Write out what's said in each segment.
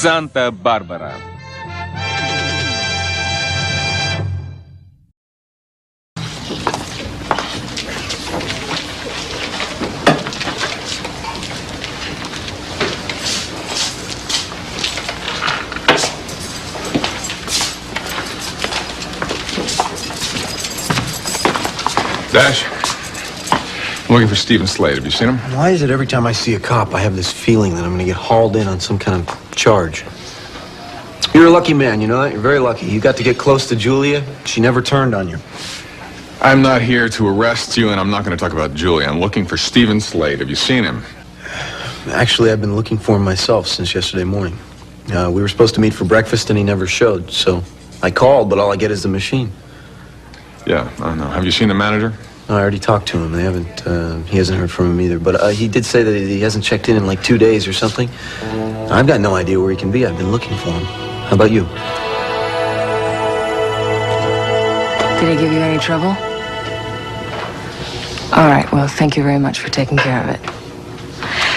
Санта-Барбара. Dash, I'm looking for Stephen Slade. Have you seen him? Why is it every time I see a cop, I have this feeling that I'm going to get hauled in on some kind of charge? You're a lucky man, you know that? You're very lucky. You got to get close to Julia. She never turned on you. I'm not here to arrest you, and I'm not going to talk about Julia. I'm looking for Stephen Slade. Have you seen him? Actually, I've been looking for him myself since yesterday morning. We were supposed to meet for breakfast, and he never showed, so I called, but all I get is the machine. Yeah, I know. Have you seen the manager? I already talked to him. He hasn't heard from him either. But he did say that he hasn't checked in like 2 days or something. I've got no idea where he can be. I've been looking for him. How about you? Did he give you any trouble? All right, well, thank you very much for taking care of it.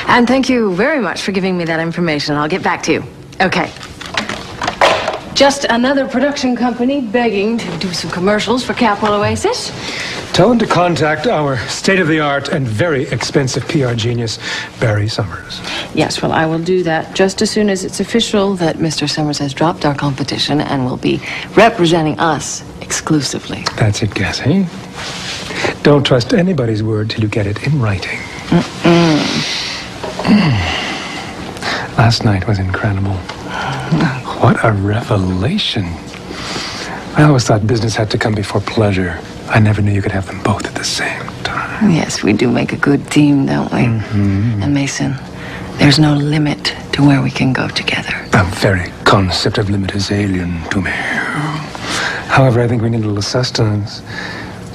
And thank you very much for giving me that information. I'll get back to you. Okay. Just another production company begging to do some commercials for Capital Oasis. Tell them to contact our state-of-the-art and very expensive PR genius, Barry Summers. Yes, well, I will do that just as soon as it's official that Mr. Summers has dropped our competition and will be representing us exclusively. That's it, Guess, eh? Don't trust anybody's word till you get it in writing. Last night was incredible. What a revelation. I always thought business had to come before pleasure. I never knew you could have them both at the same time. Yes, we do make a good team, don't we? And Mason, there's no limit to where we can go together. The very concept of limit is alien to me. However, I think we need a little sustenance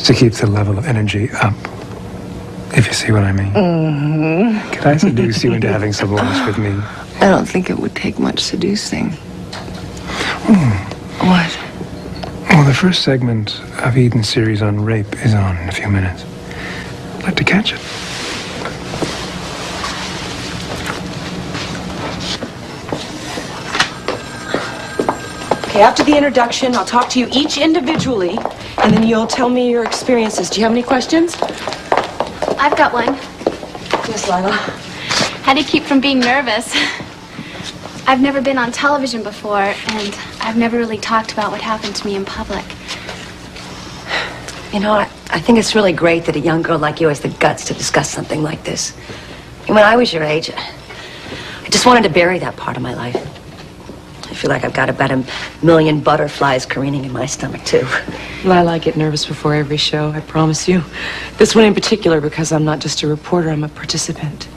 to keep the level of energy up, if you see what I mean. Could I seduce you into having some lunch with me? I don't think it would take much seducing. What? Well, the first segment of Eden's series on rape is on in a few minutes. I'd like to catch it. Okay, after the introduction, I'll talk to you each individually, and then you'll tell me your experiences. Do you have any questions? I've got one. Yes, Lila. How do you keep from being nervous? I've never been on television before, and I've never really talked about what happened to me in public. You know, I think it's really great that a young girl like you has the guts to discuss something like this. And when I was your age, I just wanted to bury that part of my life. I feel like I've got about 1,000,000 butterflies careening in my stomach, too. Lila, I get nervous before every show, I promise you. This one in particular, because I'm not just a reporter, I'm a participant.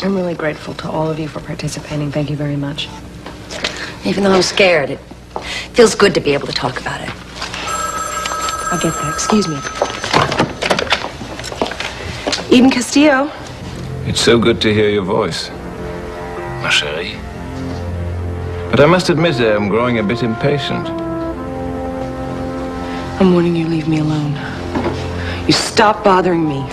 I'm really grateful to all of you for participating. Thank you very much. Even though I'm scared, it feels good to be able to talk about it. I get that. Excuse me. Eden Castillo. It's so good to hear your voice, ma chérie. But I must admit I'm growing a bit impatient. I'm warning you, leave me alone. You stop bothering me.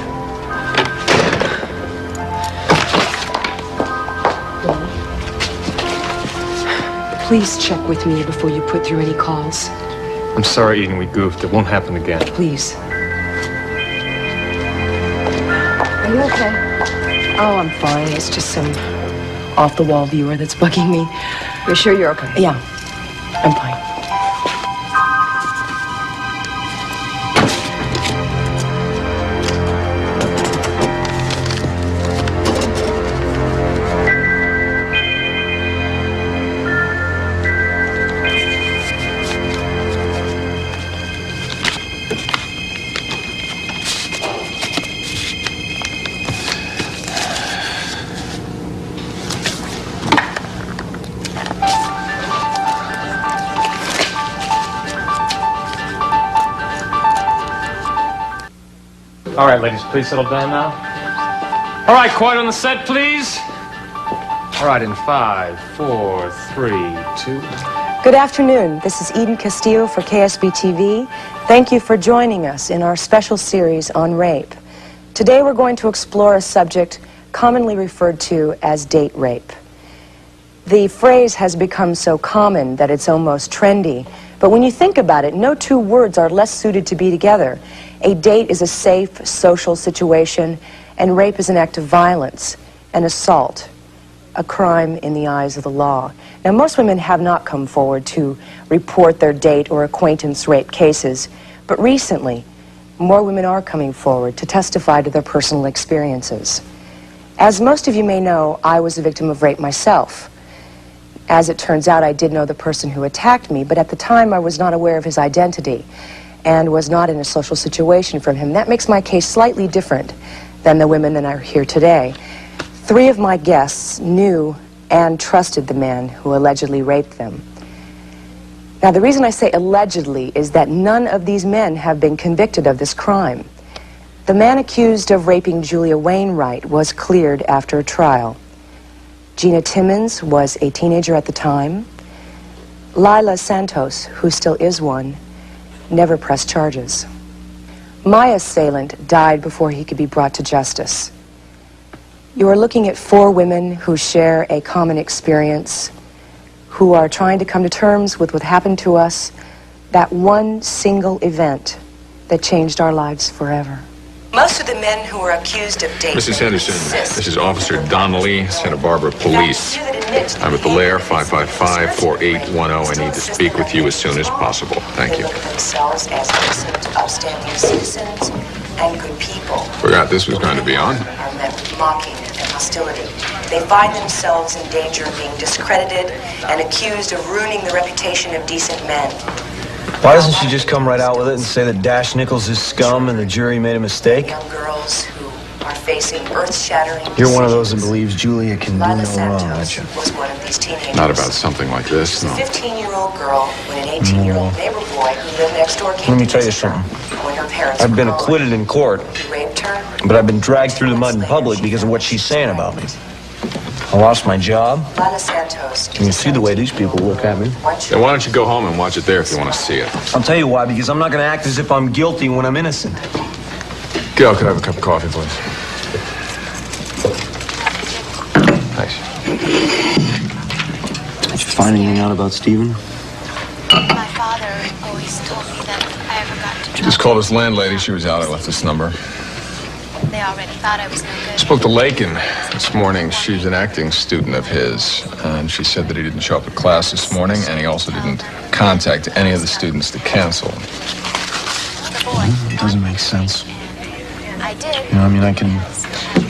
Please check with me before you put through any calls. I'm sorry, Eden, we goofed. It won't happen again. Please. Are you okay? Oh, I'm fine. It's just some off-the-wall viewer that's bugging me. You're sure you're okay? Yeah, I'm fine. All right, ladies, please settle down now. All right, quiet on the set, please. All right, in 5, 4, 3, 2. Good afternoon. This is Eden Castillo for KSB TV. Thank you for joining us in our special series on rape. Today we're going to explore a subject commonly referred to as date rape. The phrase has become so common that it's almost trendy. But when you think about it, no two words are less suited to be together. A date is a safe, social situation, and rape is an act of violence, an assault, a crime in the eyes of the law. Now, most women have not come forward to report their date or acquaintance rape cases, but recently, more women are coming forward to testify to their personal experiences. As most of you may know, I was a victim of rape myself. As it turns out, I did know the person who attacked me, but at the time I was not aware of his identity and was not in a social situation from him. That makes my case slightly different than the women that are here today. 3 of my guests knew and trusted the man who allegedly raped them. Now, the reason I say allegedly is that none of these men have been convicted of this crime. The man accused of raping Julia Wainwright was cleared after a trial. Gina Timmons was a teenager at the time. Lila Santos, who still is one, never pressed charges. My assailant died before he could be brought to justice. You are looking at 4 women who share a common experience, who are trying to come to terms with what happened to us, that one single event that changed our lives forever. Most of the men who were accused of dating... Mrs. Henderson, this is Officer Donnelly, Santa Barbara Police. I'm at the lair, 555-4810. I need to speak with you as soon as possible. Thank you. ...themselves as innocent, upstanding citizens and good people. Forgot this was going to be on. ...are met with mocking and hostility. They find themselves in danger of being discredited and accused of ruining the reputation of decent men. Why doesn't she just come right out with it and say that Dash Nichols is scum and the jury made a mistake? Young girls who are facing earth-shattering You're one of those that believes Julia can do no Lila wrong, Santos aren't you? was one of these teenagers. Not about something like this, no. A 15-year-old girl when an 18-year-old neighbor boy who lived next door came Let me to tell you visit her. something. When her parents I've been were gone, acquitted in court, he raped her. but I've been dragged through the mud in public because of what she's saying about me. I lost my job. Lila Santos. You can see the way these people look at me. Then why don't you go home and watch it there if you want to see it? I'll tell you why, because I'm not going to act as if I'm guilty when I'm innocent. Gail, could I have a cup of coffee, please? Thanks. Did you find anything out about Stephen? My father always told me that if I ever got into trouble, Just called his landlady. She was out. I left this number. they already thought I was no good. Spoke to Lakin this morning. She's an acting student of his, and she said that he didn't show up at class this morning, and he also didn't contact any of the students to cancel. It doesn't make sense. I did. You know, I mean, I can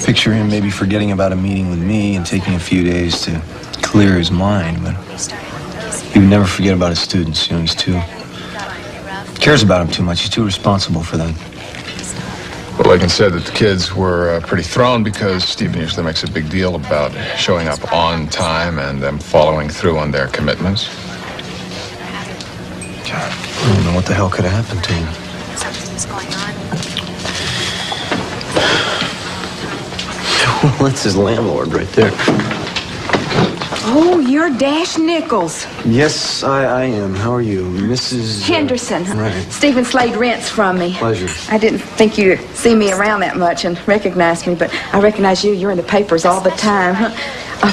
picture him maybe forgetting about a meeting with me and taking a few days to clear his mind, but he would never forget about his students. You know, he's too... cares about them too much. He's too responsible for them. Well, Lakin said that the kids were pretty thrown because Stephen usually makes a big deal about showing up on time and them following through on their commitments. I don't know what the hell could have happened to him. Something's going on. Well, that's his landlord right there. Oh, you're Dash Nichols. Yes, I am. How are you? Mrs. Henderson. Right. Stephen Slade rents from me. Pleasure. I didn't think you'd see me around that much and recognize me, but I recognize you. You're in the papers all the time.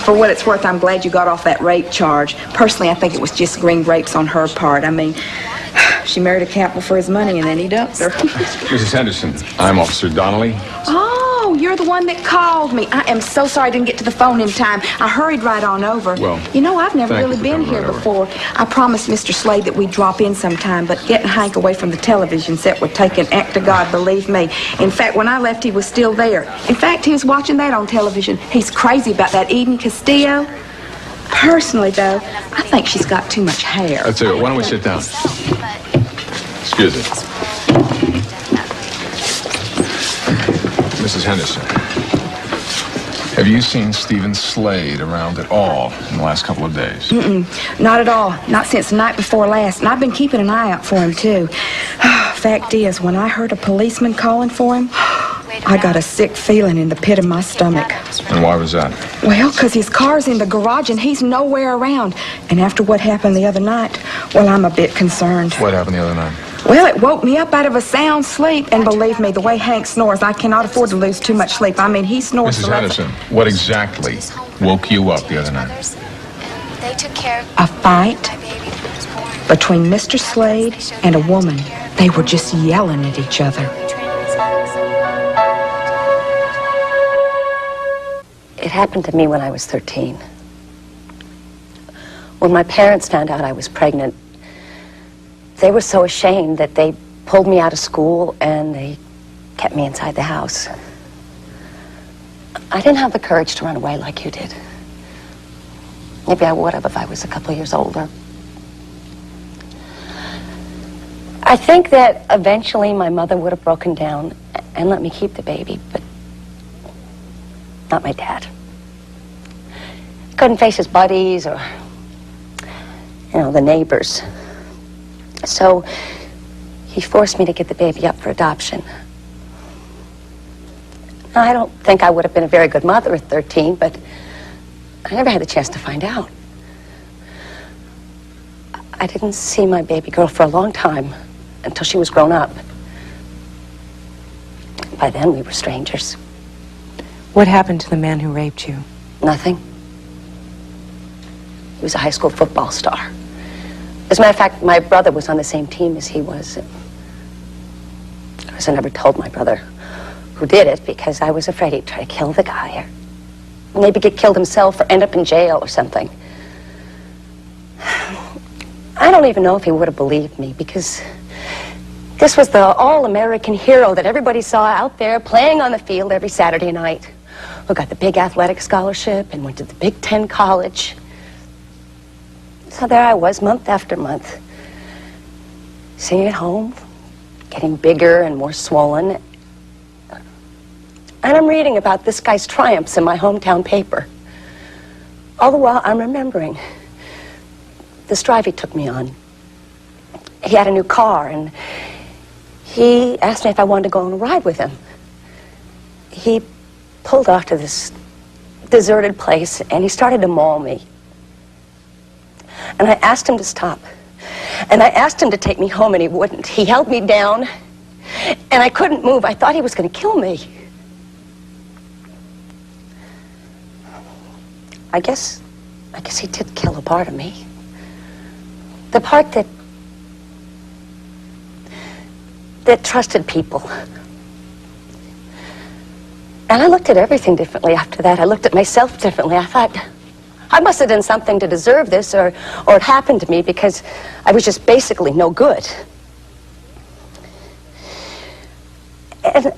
For what it's worth, I'm glad you got off that rape charge. Personally, I think it was just green grapes on her part. I mean, she married a captain for his money and then he dumped her. Mrs. Henderson, I'm Officer Donnelly. Oh, you're the one that called me. I am so sorry I didn't get to the phone in time. I hurried right on over. Well, you know, I've never thank really you for been coming here right over. before. I promised Mr. Slade that we'd drop in sometime, but getting Hank away from the television set would take an act of God, believe me. In fact, when I left, he was still there. In fact, he was watching that on television. He's crazy about that Eden Castillo. Personally, though, I think she's got too much hair. That's it. Why don't we sit down? Excuse me. Mrs. Henderson, have you seen Stephen Slade around at all in the last couple of days? Not at all. Not since the night before last. And I've been keeping an eye out for him, too. Fact is, when I heard a policeman calling for him, I got a sick feeling in the pit of my stomach. And why was that? Well, because his car's in the garage and he's nowhere around. And after what happened the other night, well, I'm a bit concerned. What happened the other night? Well, it woke me up out of a sound sleep. And believe me, the way Hank snores, I cannot afford to lose too much sleep. I mean, he snores... Mrs. Henderson, what exactly woke you up the other night? They took care of A fight my baby when he was born. between Mr. Slade and a woman. They were just yelling at each other. It happened to me when I was 13. When my parents found out I was pregnant, they were so ashamed that they pulled me out of school and they kept me inside the house. I didn't have the courage to run away like you did. Maybe I would have if I was a couple years older. I think that eventually my mother would have broken down and let me keep the baby, but not my dad. He couldn't face his buddies or, the neighbors. So he forced me to give the baby up for adoption. Now, I don't think I would have been a very good mother at 13, but I never had the chance to find out. I didn't see my baby girl for a long time until she was grown up. By then, we were strangers. What happened to the man who raped you? Nothing. He was a high school football star. As a matter of fact, my brother was on the same team as he was. Of course, I never told my brother who did it because I was afraid he'd try to kill the guy or maybe get killed himself or end up in jail or something. I don't even know if he would have believed me because this was the all-American hero that everybody saw out there playing on the field every Saturday night, who got the big athletic scholarship and went to the Big Ten college. So there I was, month after month, sitting at home, getting bigger and more swollen. And I'm reading about this guy's triumphs in my hometown paper. All the while, I'm remembering this drive he took me on. He had a new car, and he asked me if I wanted to go on a ride with him. He pulled off to this deserted place, and he started to maul me. And I asked him to stop. And I asked him to take me home, and he wouldn't. He held me down, and I couldn't move. I thought he was going to kill me. I guess he did kill a part of me. The part that trusted people. And I looked at everything differently after that. I looked at myself differently. I thought, I must have done something to deserve this, or it happened to me because I was just basically no good. And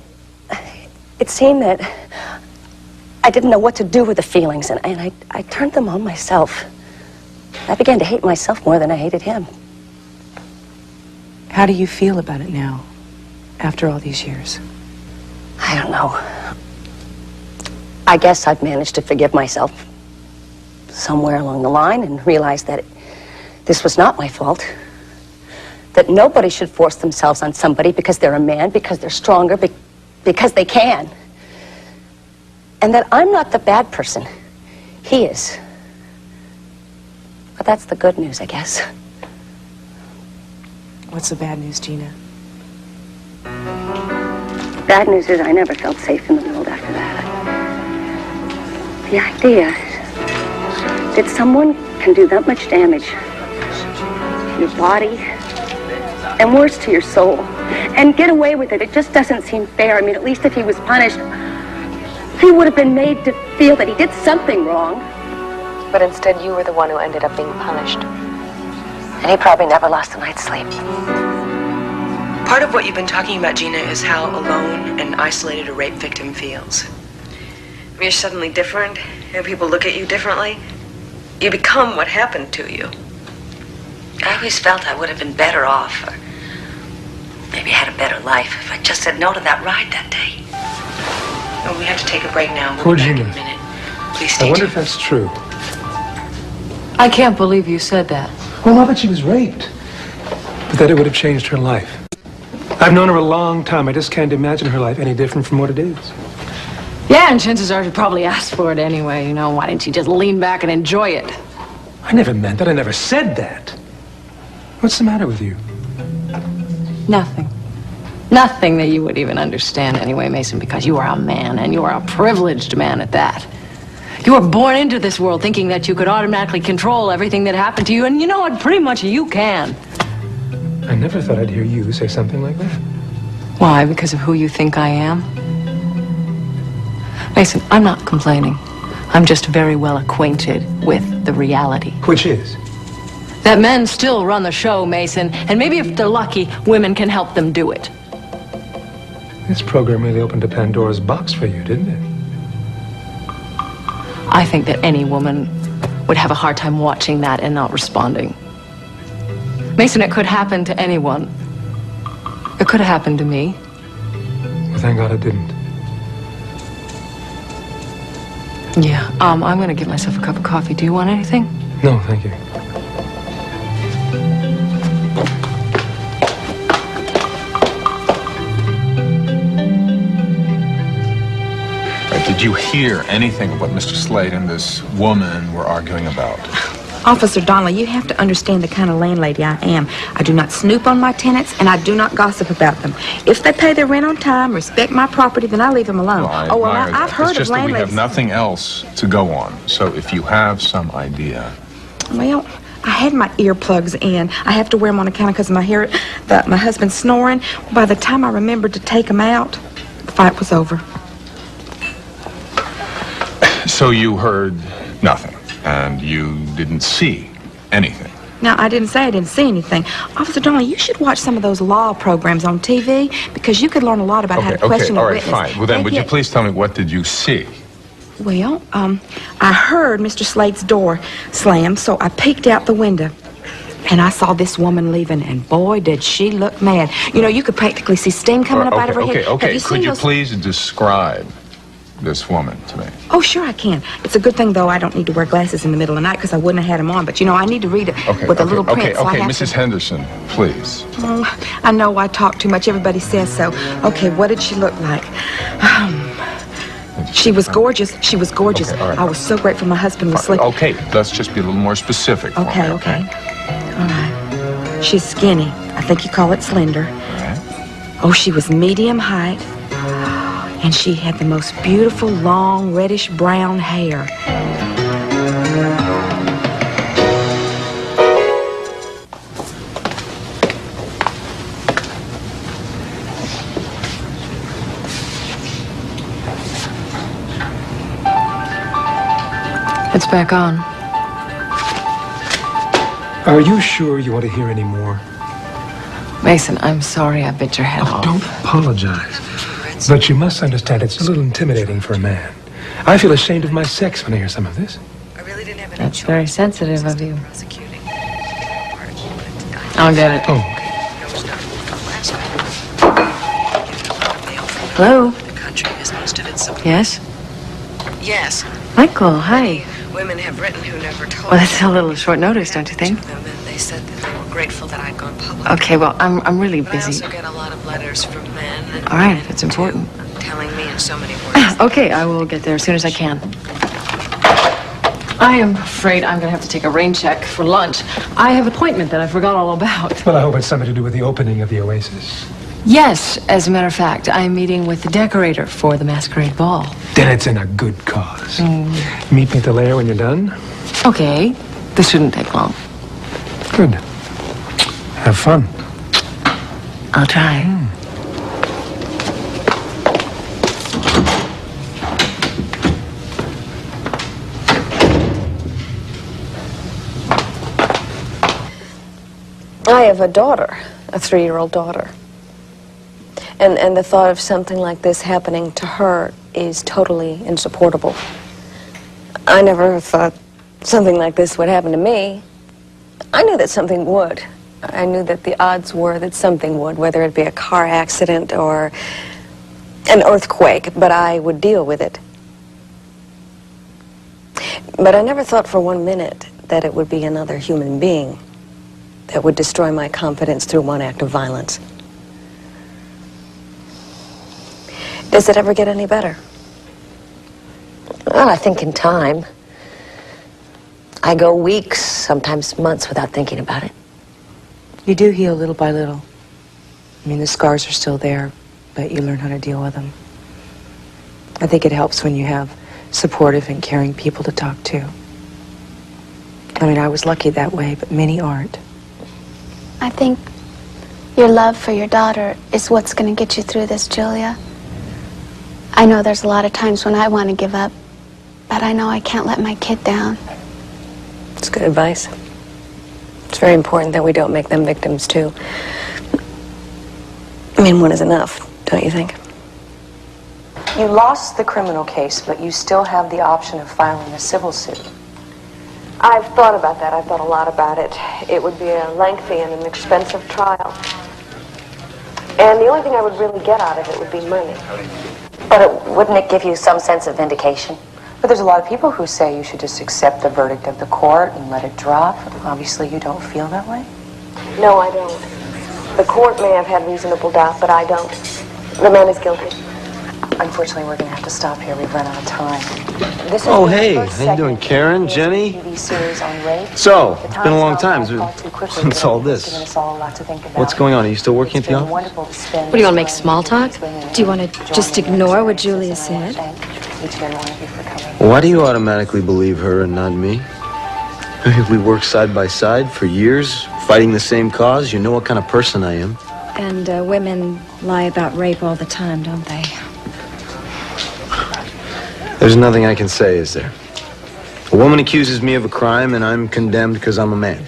it seemed that I didn't know what to do with the feelings, and I turned them on myself. I began to hate myself more than I hated him. How do you feel about it now, after all these years? I don't know. I guess I've managed to forgive myself somewhere along the line and realize that this was not my fault. That nobody should force themselves on somebody because they're a man, because they're stronger, because they can. And that I'm not the bad person. He is. But that's the good news, I guess. What's the bad news, Gina? Bad news is I never felt safe in the world after that. The idea that someone can do that much damage to your body and worse to your soul and get away with it, it just doesn't seem fair. I mean, at least if he was punished, he would have been made to feel that he did something wrong. But instead, you were the one who ended up being punished. And he probably never lost a night's sleep. Part of what you've been talking about, Gina, is how alone and isolated a rape victim feels. When you're suddenly different, and people look at you differently, you become what happened to you. I always felt I would have been better off, or maybe had a better life if I just said no to that ride that day. Oh, we have to take a break now. Poor We'll be back Gina. in a minute. Please stay I wonder tuned. if that's true. I can't believe you said that. Well, not that she was raped, but that it would have changed her life. I've known her a long time. I just can't imagine her life any different from what it is. Yeah, and chances are she probably asked for it anyway. Why didn't she just lean back and enjoy it? I never meant that. I never said that. What's the matter with you? Nothing. Nothing that you would even understand anyway, Mason, because you are a man, and you are a privileged man at that. You were born into this world thinking that you could automatically control everything that happened to you, and you know what? Pretty much you can. I never thought I'd hear you say something like that. Why? Because of who you think I am? Mason, I'm not complaining. I'm just very well acquainted with the reality. Which is? That men still run the show, Mason, and maybe if they're lucky, women can help them do it. This program really opened a Pandora's box for you, didn't it? I think that any woman would have a hard time watching that and not responding. Mason, it could happen to anyone. It could have happened to me. Well, thank God it didn't. Yeah, I'm going to get myself a cup of coffee. Do you want anything? No, thank you. Did you hear anything of what Mr. Slade and this woman were arguing about? Officer Donnelly, you have to understand the kind of landlady I am. I do not snoop on my tenants, and I do not gossip about them. If they pay their rent on time, respect my property, then I leave them alone. Well, I oh, well, admire that. I've heard it's just of that we landladies. have nothing else to go on. So if you have some idea... Well, I had my earplugs in. I have to wear them on account because my husband's snoring. By the time I remembered to take them out, the fight was over. So you heard nothing, and you didn't see anything? Now, I didn't say I didn't see anything. Officer Donnelly, you should watch some of those law programs on TV because you could learn a lot about how to question a witness. All right, fine. Well, then, would you please tell me, what did you see? Well, I heard Mr. Slade's door slam, so I peeked out the window. And I saw this woman leaving, and boy, did she look mad. You know, you could practically see steam coming up out of her head. Okay. Could you please describe this woman to me? Oh, sure I can. It's a good thing, though, I don't need to wear glasses in the middle of the night because I wouldn't have had them on. But, you know, I need to read it with a little print. Okay, Mrs. Henderson, please. Oh, I know I talk too much. Everybody says so. Okay, what did she look like? She was gorgeous. She was gorgeous. Okay, all right. I was so grateful my husband was sleeping. Okay, let's just be a little more specific. Okay. All right. She's skinny. I think you call it slender. All right. Oh, she was medium height. And she had the most beautiful, long, reddish-brown hair. It's back on. Are you sure you want to hear any more? Mason, I'm sorry I bit your head off. Don't apologize. But you must understand it's a little intimidating for a man. I feel ashamed of my sex when I hear some of this. That's very sensitive of you. I'll get it. Oh, okay. Hello? The country has most of its support. Yes? Yes. Michael, hi. Women have written who never told Well, that's a little short notice, don't you think? them, and they said that they were grateful that I'd gone public. Okay, well, I'm really But I busy. also get a lot of letters from men. And All right, women, if it's too, important. telling me in so many words. Okay, I will get there as soon as I can. I am afraid I'm going to have to take a rain check for lunch. I have an appointment that I forgot all about. Well, I hope it's something to do with the opening of the Oasis. Yes, as a matter of fact, I'm meeting with the decorator for the masquerade ball. Then it's in a good cause. Meet me at the lair when you're done. Okay, this shouldn't take long. Good. Have fun. I'll try. I have a daughter, a 3-year-old daughter. And the thought of something like this happening to her is totally insupportable. I never thought something like this would happen to me. I knew that something would. I knew that the odds were that something would, whether it be a car accident or an earthquake, but I would deal with it. But I never thought for 1 minute that it would be another human being that would destroy my confidence through one act of violence. Does it ever get any better? Well, I think in time. I go weeks, sometimes months without thinking about it. You do heal little by little. I mean, the scars are still there, but you learn how to deal with them. I think it helps when you have supportive and caring people to talk to. I mean, I was lucky that way, but many aren't. I think your love for your daughter is what's going to get you through this, Julia. I know there's a lot of times when I want to give up, but I know I can't let my kid down. It's good advice. It's very important that we don't make them victims, too. I mean, one is enough, don't you think? You lost the criminal case, but you still have the option of filing a civil suit. I've thought about that. I've thought a lot about it. It would be a lengthy and an expensive trial. And the only thing I would really get out of it would be money. But wouldn't it give you some sense of vindication? But there's a lot of people who say you should just accept the verdict of the court and let it drop. Obviously, you don't feel that way. No, I don't. The court may have had reasonable doubt, but I don't. The man is guilty. Unfortunately, we're going to have to stop here. We've run out of time. This is Oh, the hey, first how you doing, segment Karen, of the Jenny? TV series on rape. So, The it's been a long time's time gone by far too quickly since today. all It's this. given us all a lot to think about. What's going on? Are you still working at It's the been office? wonderful to spend What do you want to make this small morning talk? with Do you want to joining just your ignore what experiences, Julia and I wanna said? thank each and every one of you for coming. Why do you automatically believe her and not me? We worked side by side for years, fighting the same cause. You know what kind of person I am. And women lie about rape all the time, don't they? There's nothing I can say, is there? A woman accuses me of a crime, and I'm condemned because I'm a man.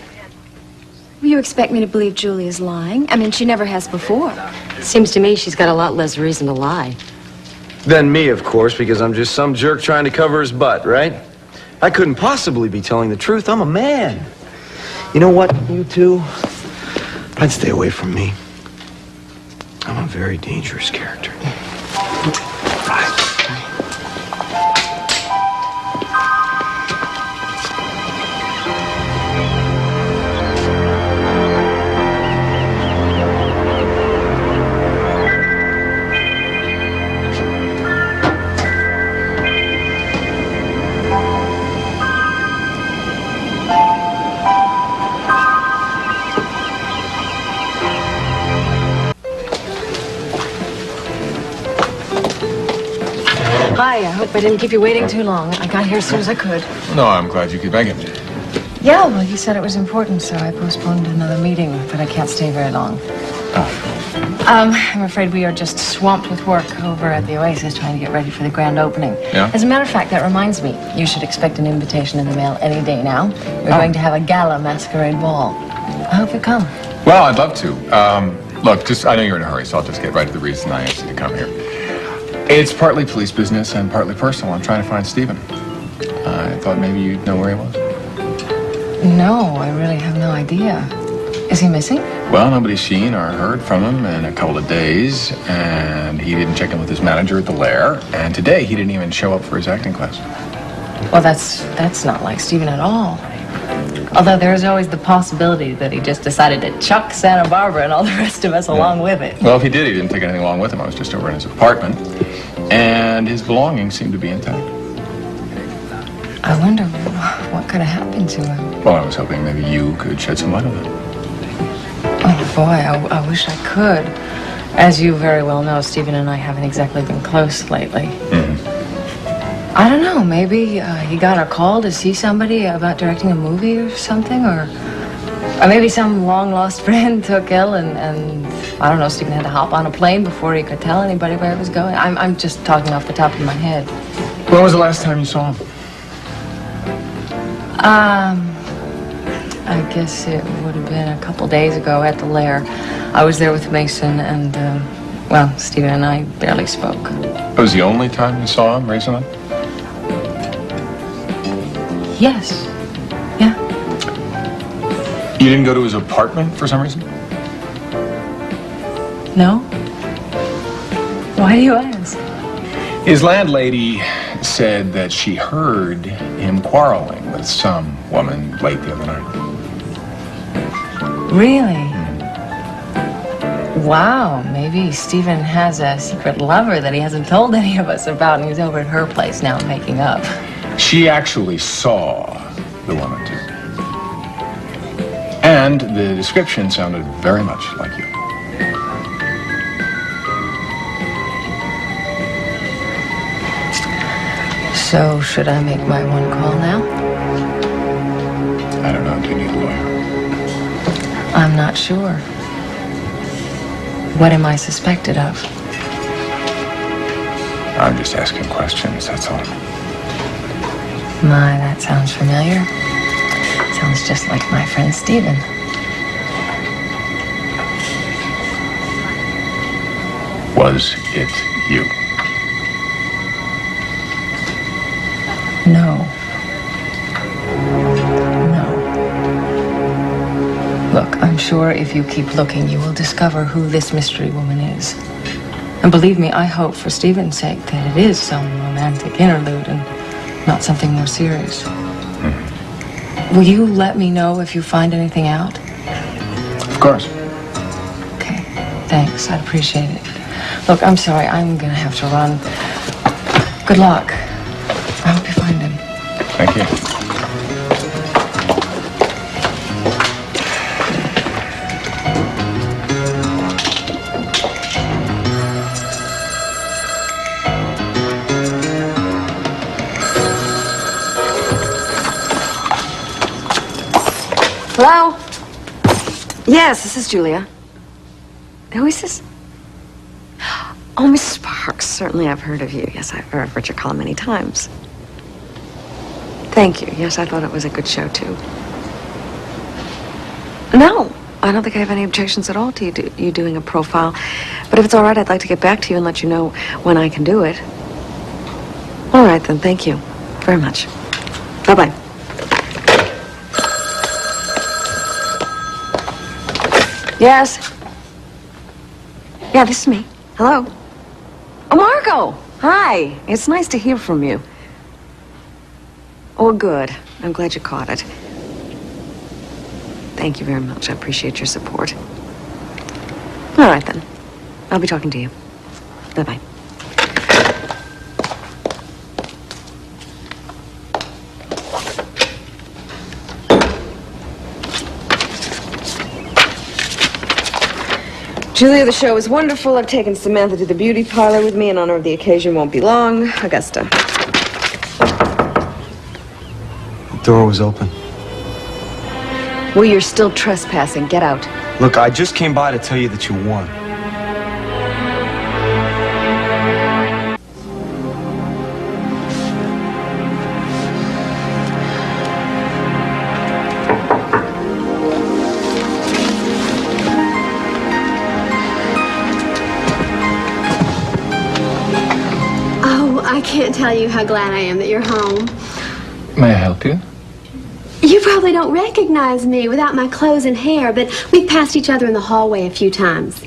You expect me to believe Julia's lying? I mean, she never has before. Seems to me she's got a lot less reason to lie. Than me, of course, because I'm just some jerk trying to cover his butt, right? I couldn't possibly be telling the truth. I'm a man. You know what, you two? I'd stay away from me. I'm a very dangerous character. Right. Hi, I hope I didn't keep you waiting too long. I got here as soon as I could. No, I'm glad you could make it. Yeah, well, you said it was important, so I postponed another meeting, but I can't stay very long. I'm afraid we are just swamped with work over at the Oasis trying to get ready for the grand opening. Yeah? As a matter of fact, that reminds me, you should expect an invitation in the mail any day now. We're going to have a gala masquerade ball. I hope you come. Well, I'd love to. Look, I know you're in a hurry, so I'll just get right to the reason I asked you to come here. It's partly police business and partly personal. I'm trying to find Stephen. I thought maybe you'd know where he was. No, I really have no idea. Is he missing? Well, nobody's seen or heard from him in a couple of days, and he didn't check in with his manager at the Lair, and today he didn't even show up for his acting class. Well, that's not like Stephen at all. Although there is always the possibility that he just decided to chuck Santa Barbara and all the rest of us along with it. Well, if he did, he didn't take anything along with him. I was just over in his apartment, and his belongings seemed to be intact. I wonder what could have happened to him. Well, I was hoping maybe you could shed some light on that. Oh, boy, I wish I could. As you very well know, Stephen and I haven't exactly been close lately. I don't know, maybe he got a call to see somebody about directing a movie or something, or maybe some long-lost friend took ill and I don't know, Stephen had to hop on a plane before he could tell anybody where he was going. I'm just talking off the top of my head. When was the last time you saw him? I guess it would have been a couple days ago at the Lair. I was there with Mason and, well, Stephen and I barely spoke. That was the only time you saw him recently? Yes. Yeah. You didn't go to his apartment for some reason? No? Why do you ask? His landlady said that she heard him quarreling with some woman late the other night. Really? Wow, maybe Stephen has a secret lover that he hasn't told any of us about, and he's over at her place now making up. She actually saw the woman, too. And the description sounded very much like you. So So, should I make my one call now? I don't know. Do you need a lawyer? I'm not sure. What am I suspected of? I'm just asking questions, that's all. My, that sounds familiar. Sounds just like my friend Stephen. Was it you? No. No. Look, I'm sure if you keep looking, you will discover who this mystery woman is. And believe me, I hope for Stephen's sake that it is some romantic interlude and not something more serious. Will you let me know if you find anything out? Of course. Okay, thanks. I'd appreciate it. Look, I'm sorry. I'm gonna have to run. Good luck. I hope you find him. Thank you. Hello? Yes, this is Julia. Who is this? Oh, Mrs. Parks. Certainly I've heard of you. Yes, I've heard your call many times. Thank you. Yes, I thought it was a good show, too. No, I don't think I have any objections at all to you doing a profile. But if it's all right, I'd like to get back to you and let you know when I can do it. All right, then. Thank you very much. Bye-bye. Yes? Yeah, this is me. Hello? Oh, Margot! Hi. It's nice to hear from you. Oh, good. I'm glad you caught it. Thank you very much. I appreciate your support. All right, then. I'll be talking to you. Bye-bye. Julia, the show was wonderful. I've taken Samantha to the beauty parlor with me in honor of the occasion. Won't be long. Augusta. The door was open. Well, you're still trespassing. Get out. Look, I just came by to tell you that you won. I can't tell you how glad I am that you're home. May I help you? You probably don't recognize me without my clothes and hair, but we've passed each other in the hallway a few times.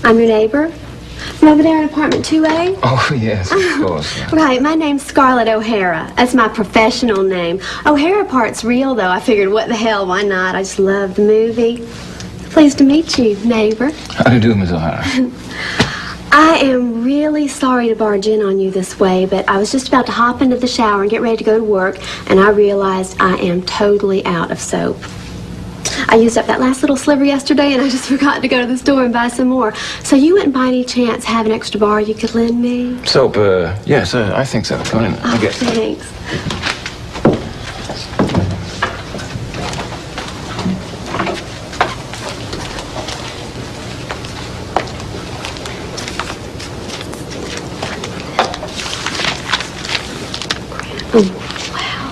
I'm your neighbor. From over there in apartment 2A. Oh, yes, of course. Right, my name's Scarlett O'Hara. That's my professional name. O'Hara part's real, though. I figured, what the hell, why not? I just love the movie. Pleased to meet you, neighbor. How do you do, Miss O'Hara? I am really sorry to barge in on you this way, but I was just about to hop into the shower and get ready to go to work, and I realized I am totally out of soap. I used up that last little sliver yesterday, and I just forgot to go to the store and buy some more. So you wouldn't by any chance have an extra bar you could lend me? Soap, yes, I think so. Come on in. Oh, Okay. thanks. Oh, wow.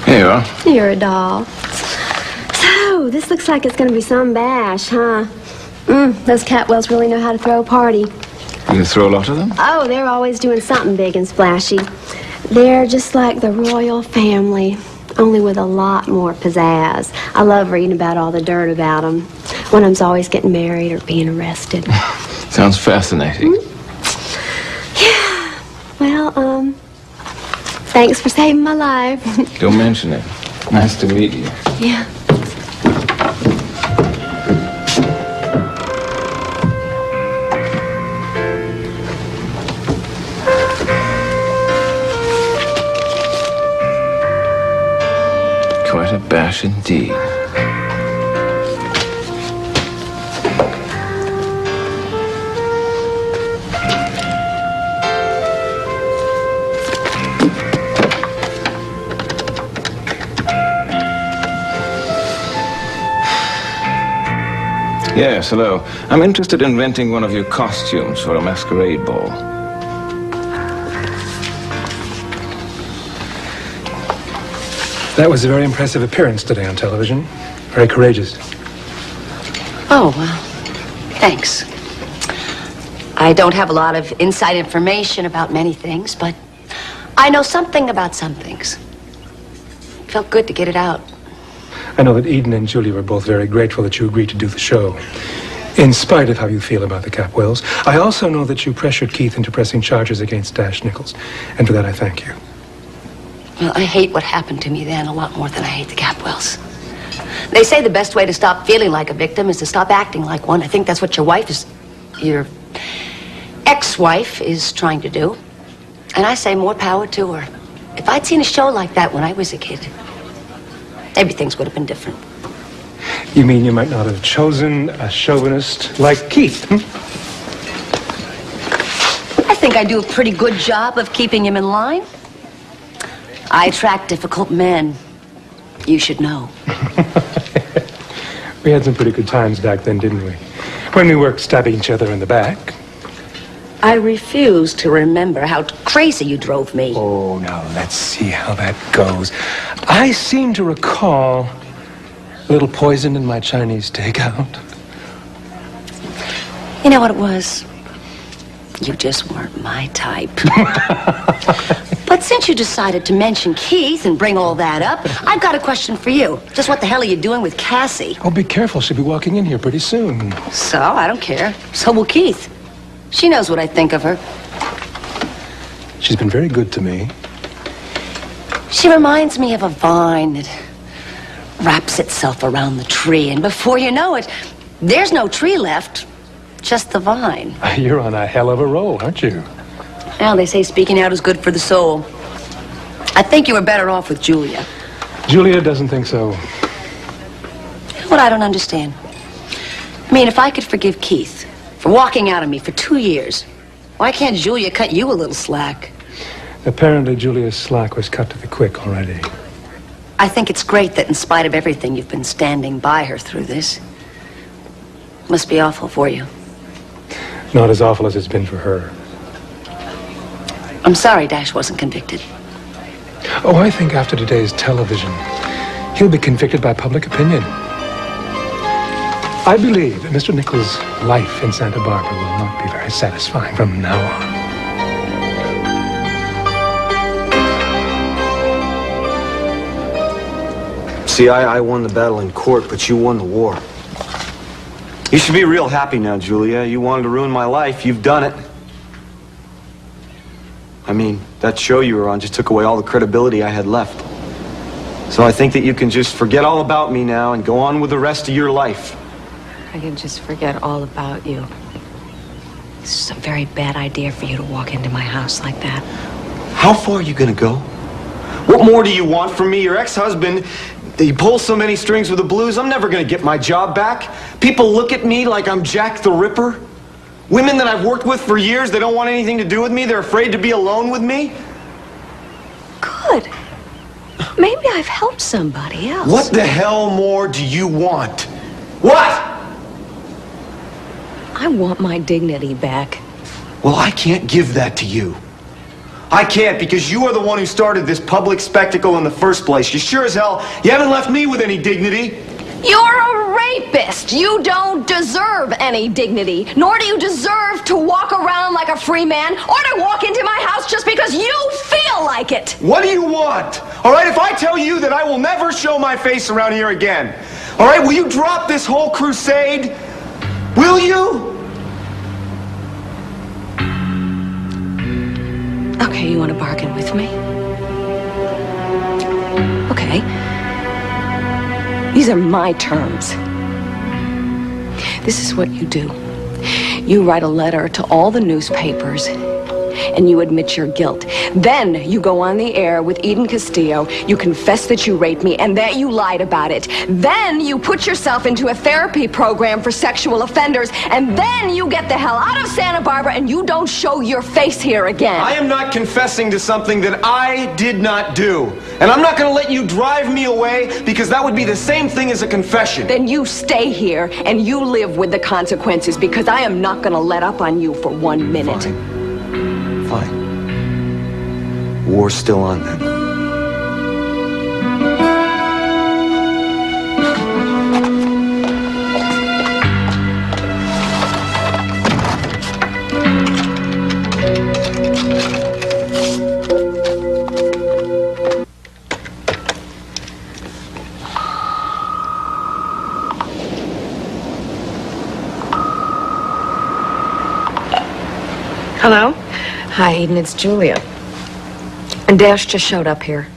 Here you are. You're a doll. So, this looks like it's going to be some bash, huh? Those Catwells really know how to throw a party. You throw a lot of them? Oh, they're always doing something big and splashy. They're just like the royal family, only with a lot more pizzazz. I love reading about all the dirt about them. One of them's always getting married or being arrested. Sounds fascinating. Yeah. Well, thanks for saving my life. Don't mention it. Nice to meet you. Yeah. Quite a bash indeed. Yes, hello. I'm interested in renting one of your costumes for a masquerade ball. That was a very impressive appearance today on television. Very courageous. Oh, well, thanks. I don't have a lot of inside information about many things, but I know something about some things. Felt good to get it out. I know that Eden and Julia were both very grateful that you agreed to do the show, in spite of how you feel about the Capwells. I also know that you pressured Keith into pressing charges against Dash Nichols, and for that I thank you. Well, I hate what happened to me then a lot more than I hate the Capwells. They say the best way to stop feeling like a victim is to stop acting like one. I think that's what your ex-wife is trying to do. And I say more power to her. If I'd seen a show like that when I was a kid, everything would have been different. You mean you might not have chosen a chauvinist like Keith? I think I do a pretty good job of keeping him in line. I attract difficult men. You should know. We had some pretty good times back then, didn't we? When we worked stabbing each other in the back. I refuse to remember how crazy you drove me. Oh, now let's see how that goes. I seem to recall a little poison in my Chinese takeout. You know what it was? You just weren't my type. But since you decided to mention Keith and bring all that up, I've got a question for you. Just what the hell are you doing with Cassie? Oh, be careful. She'll be walking in here pretty soon. So, I don't care. So will Keith. She knows what I think of her. She's been very good to me. She reminds me of a vine that wraps itself around the tree, and before you know it, there's no tree left, just the vine. You're on a hell of a roll, aren't you? Well, they say speaking out is good for the soul. I think you were better off with Julia. Julia doesn't think so. You know what I don't understand? I mean, if I could forgive Keith for walking out on me for 2 years, why can't Julia cut you a little slack? Apparently, Julia's slack was cut to the quick already. I think it's great that in spite of everything, you've been standing by her through this. Must be awful for you. Not as awful as it's been for her. I'm sorry Dash wasn't convicted. Oh, I think after today's television, he'll be convicted by public opinion. I believe that Mr. Nichols' life in Santa Barbara will not be very satisfying from now on. See, I won the battle in court, but you won the war. You should be real happy now, Julia. You wanted to ruin my life. You've done it. I mean, that show you were on just took away all the credibility I had left. So I think that you can just forget all about me now and go on with the rest of your life. I can just forget all about you. This is a very bad idea for you to walk into my house like that. How far are you gonna go? What more do you want from me? Your ex-husband, he pulls so many strings with the blues, I'm never gonna get my job back. People look at me like I'm Jack the Ripper. Women that I've worked with for years, they don't want anything to do with me. They're afraid to be alone with me. Good. Maybe I've helped somebody else. What the hell more do you want? What? I want my dignity back. Well, I can't give that to you. I can't, because you are the one who started this public spectacle in the first place. You sure as hell, you haven't left me with any dignity. You're a rapist. You don't deserve any dignity, nor do you deserve to walk around like a free man or to walk into my house just because you feel like it. What do you want? All right, if I tell you that I will never show my face around here again, all right, will you drop this whole crusade? Will you? Okay, you want to bargain with me? Okay. These are my terms. This is what you do. You write a letter to all the newspapers, and you admit your guilt. Then you go on the air with Eden Castillo, you confess that you raped me and that you lied about it. Then you put yourself into a therapy program for sexual offenders, and then you get the hell out of Santa Barbara and you don't show your face here again. I am not confessing to something that I did not do. And I'm not going to let you drive me away, because that would be the same thing as a confession. Then you stay here and you live with the consequences, because I am not going to let up on you for 1 minute. Fine. War's still on then. Hello? Hi, Eden, it's Julia. And Dash just showed up here.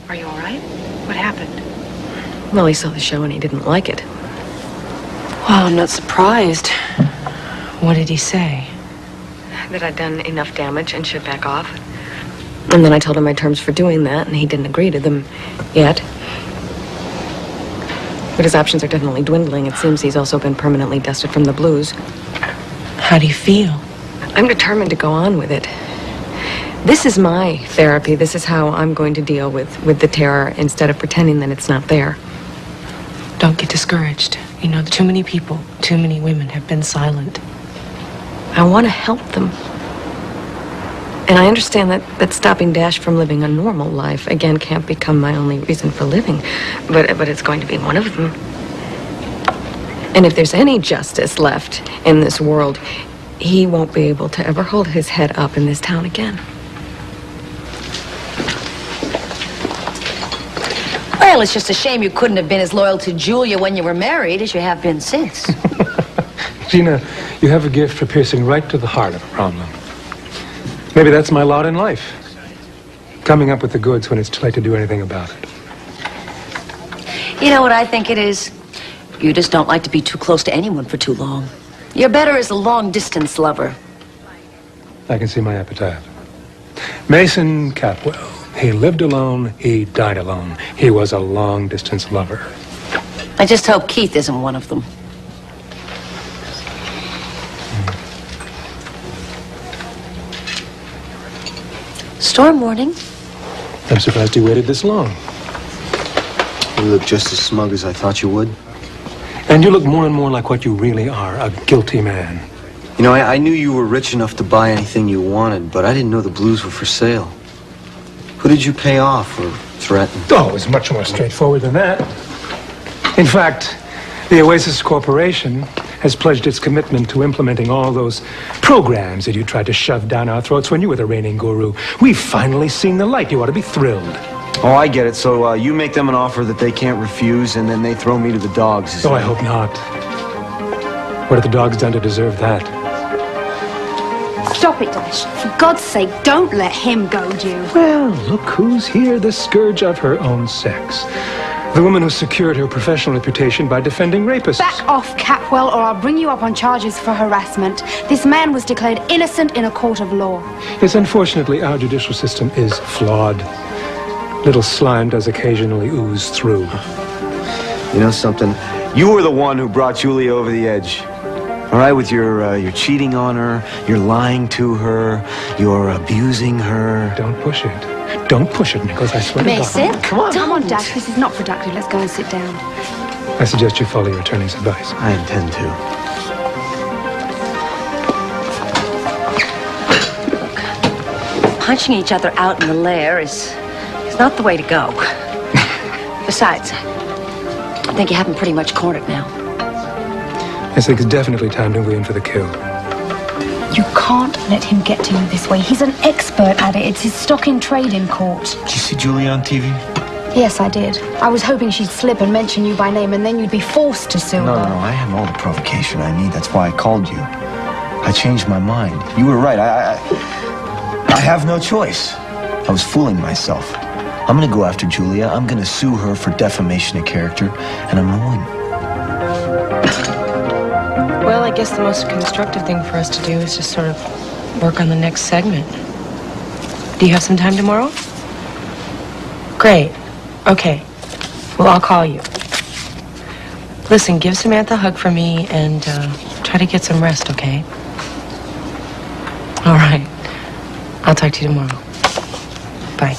Are you all right? What happened? Well, he saw the show and he didn't like it. Well, I'm not surprised. What did he say? That I'd done enough damage and should back off. And then I told him my terms for doing that, and he didn't agree to them yet. But his options are definitely dwindling. It seems he's also been permanently dusted from the blues. How do you feel? I'm determined to go on with it. This is my therapy. This is how I'm going to deal with the terror instead of pretending that it's not there. Don't get discouraged. You know, too many people, too many women have been silent. I want to help them. And I understand that stopping Dash from living a normal life, again, can't become my only reason for living. But it's going to be one of them. And if there's any justice left in this world, he won't be able to ever hold his head up in this town again. Well, it's just a shame you couldn't have been as loyal to Julia when you were married as you have been since. Gina, you have a gift for piercing right to the heart of a problem. Maybe that's my lot in life. Coming up with the goods when it's too late to do anything about it. You know what I think it is? You just don't like to be too close to anyone for too long. You're better as a long-distance lover. I can see my appetite. Mason Capwell. He lived alone, he died alone. He was a long-distance lover. I just hope Keith isn't one of them. Storm warning. I'm surprised you waited this long. You look just as smug as I thought you would. And you look more and more like what you really are, a guilty man. You know, I knew you were rich enough to buy anything you wanted, but I didn't know the blues were for sale. Who did you pay off or threaten? Oh, it was much more straightforward than that. In fact, the Oasis Corporation has pledged its commitment to implementing all those programs that you tried to shove down our throats when you were the reigning guru. We've finally seen the light. You ought to be thrilled. Oh, I get it. So you make them an offer that they can't refuse, and then they throw me to the dogs. Oh, I hope not. What have the dogs done to deserve that? Stop it, Dash. For God's sake, don't let him goad you. Well, look who's here, the scourge of her own sex. The woman who secured her professional reputation by defending rapists. Back off, Capwell, or I'll bring you up on charges for harassment. This man was declared innocent in a court of law. Yes, unfortunately, our judicial system is flawed. Little slime does occasionally ooze through. You know something? You were the one who brought Julia over the edge. All right, with your cheating on her, you're lying to her, you're abusing her. Don't push it. Don't push it, Nicholas, I swear to God. Mason, come on, Dash. This is not productive. Let's go and sit down. I suggest you follow your attorney's advice. I intend to. Punching each other out in the lair is not the way to go. Besides, I think you have him pretty much cornered now. I think it's definitely time to move in for the kill. You can't let him get to you this way. He's an expert at it. It's his stock in trade in court. Did you see Julia on TV? Yes, I did. I was hoping she'd slip and mention you by name, and then you'd be forced to sue her. No, I have all the provocation I need. That's why I called you. I changed my mind. You were right. I have no choice. I was fooling myself. I'm gonna go after Julia. I'm gonna sue her for defamation of character, and I'm gonna win. Well, I guess the most constructive thing for us to do is just sort of work on the next segment. Do you have some time tomorrow? Great. Okay. Well, I'll call you. Listen, give Samantha a hug for me and try to get some rest, okay? All right. I'll talk to you tomorrow. Bye.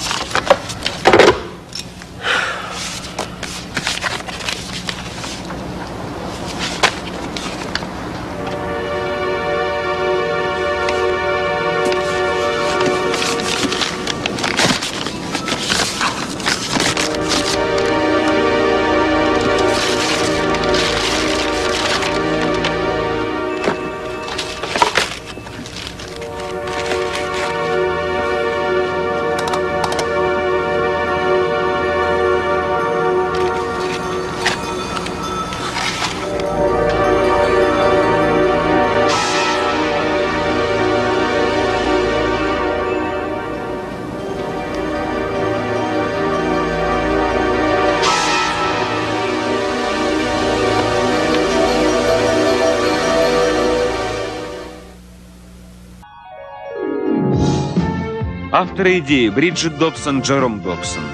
Авторы идеи Бриджит Добсон, Джером Добсон.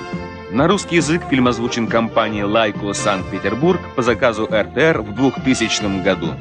На русский язык фильм озвучен компанией «Лайко Санкт-Петербург» по заказу РТР в 2000 году.